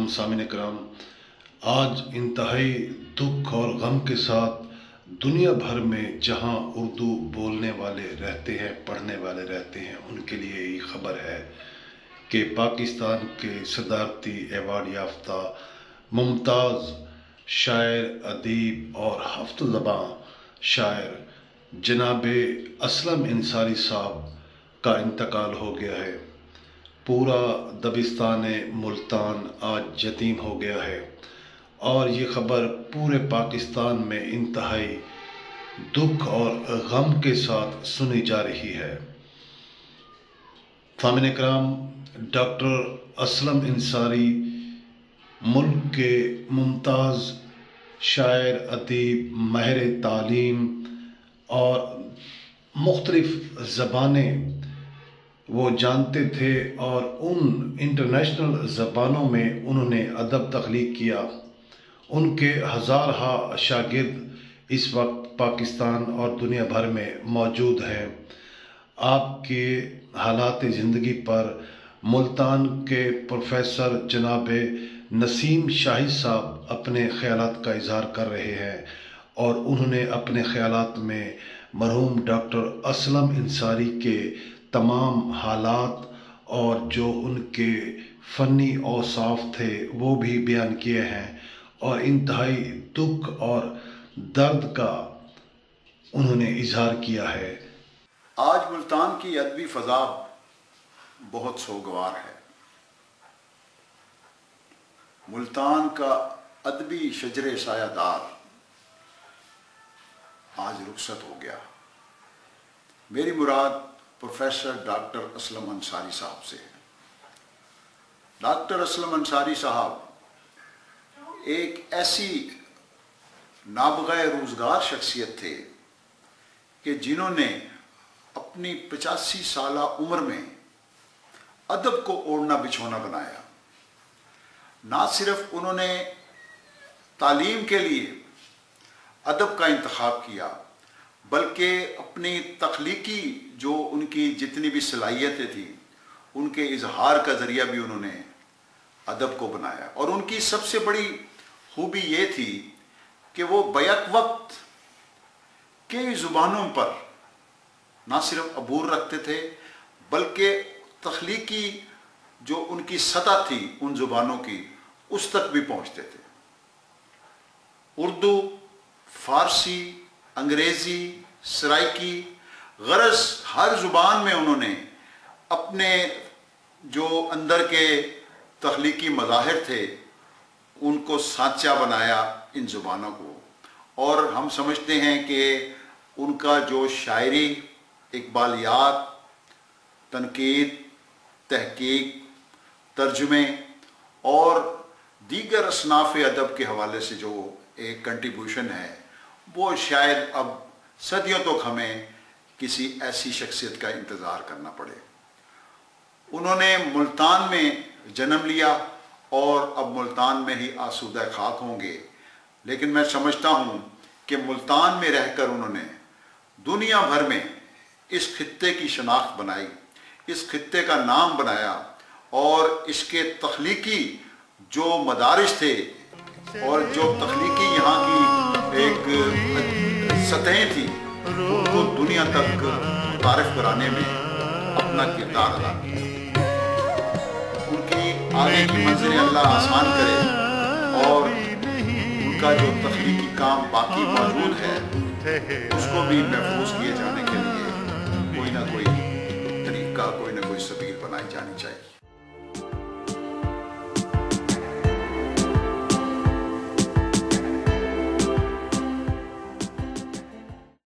सामिन करम, आज इंतहाई दुख और गम के साथ दुनिया भर में जहां उर्दू बोलने वाले रहते हैं, पढ़ने वाले रहते हैं, उनके लिए ये खबर है कि पाकिस्तान के सदारती एवार्ड याफ्ता मुमताज़ शायर, अदीब और हफ्त ज़बां शायर जनाब असलम अंसारी साहब का इंतकाल हो गया है। पूरा दबिस्तान मुल्तान आज यतीम हो गया है और ये ख़बर पूरे पाकिस्तान में इंतहाई दुख और गम के साथ सुनी जा रही है। सामिन कराम, डॉक्टर असलम अंसारी मुल्क के मुमताज़ शायर, अदीब, माहिर तालीम और मुख्तलिफ ज़बानें वो जानते थे और उन इंटरनेशनल ज़बानों में उन्होंने अदब तख्लीक किया। उनके हज़ारहा शागिर्द इस वक्त पाकिस्तान और दुनिया भर में मौजूद हैं। आपके हालात ज़िंदगी पर मुल्तान के प्रोफेसर जनाब नसीम शाही साहब अपने ख़यालात का इज़हार कर रहे हैं और उन्होंने अपने ख़यालात में मरहूम डॉक्टर असलम अंसारी के तमाम हालात और जो उनके फ़नी औसाफ थे वो भी बयान किए हैं और इंतहाई दुख और दर्द का उन्होंने इजहार किया है। आज मुल्तान की अदबी फ़ज़ा बहुत सोगवार है। मुल्तान का अदबी शजरे सायादार आज रुखसत हो गया। मेरी मुराद प्रोफेसर डॉक्टर असलम अंसारी साहब से है। डॉक्टर असलम अंसारी साहब एक ऐसी नाबग़े रोज़गार शख्सियत थे कि जिन्होंने अपनी 85 साला उम्र में अदब को ओढ़ना बिछोना बनाया। ना सिर्फ उन्होंने तालीम के लिए अदब का इंतखाब किया बल्कि अपनी तख्लीकी जो उनकी जितनी भी सलाहियतें थी उनके इजहार का ज़रिया भी उन्होंने अदब को बनाया। और उनकी सबसे बड़ी खूबी ये थी कि वो बैक वक्त कई ज़ुबानों पर ना सिर्फ अबूर रखते थे बल्कि तख्लीकी जो उनकी सतह थी उन ज़ुबानों की उस तक भी पहुँचते थे। उर्दू, फ़ारसी, अंग्रेज़ी, सराइकी, गरज हर ज़ुबान में उन्होंने अपने जो अंदर के तख्लीकी मज़ाहिर थे उनको सांचा बनाया इन ज़ुबानों को। और हम समझते हैं कि उनका जो शायरी, इकबालियात, तनकीद, तहकीक, तर्जुमे और दीगर असनाफ़ अदब के हवाले से जो एक कंट्रीब्यूशन है वो शायद अब सदियों तक हमें किसी ऐसी शख्सियत का इंतज़ार करना पड़े। उन्होंने मुल्तान में जन्म लिया और अब मुल्तान में ही आसूदा खाक होंगे, लेकिन मैं समझता हूँ कि मुल्तान में रहकर उन्होंने दुनिया भर में इस खित्ते की शनाख्त बनाई, इस खित्ते का नाम बनाया और इसके तख्लीकी जो मदारिस थे और जो तख्लीकी यहाँ की एक सतहें थी उनको दुनिया तक तारीफ कराने में अपना किरदार अदा किया। उनकी आगे की मंजिलें अल्लाह आसान करे और उनका जो तख्लीकी काम बाकी मौजूद है उसको भी महफूज किए जाने के लिए कोई ना कोई तरीका, कोई ना कोई सबील बनाई जानी चाहिए।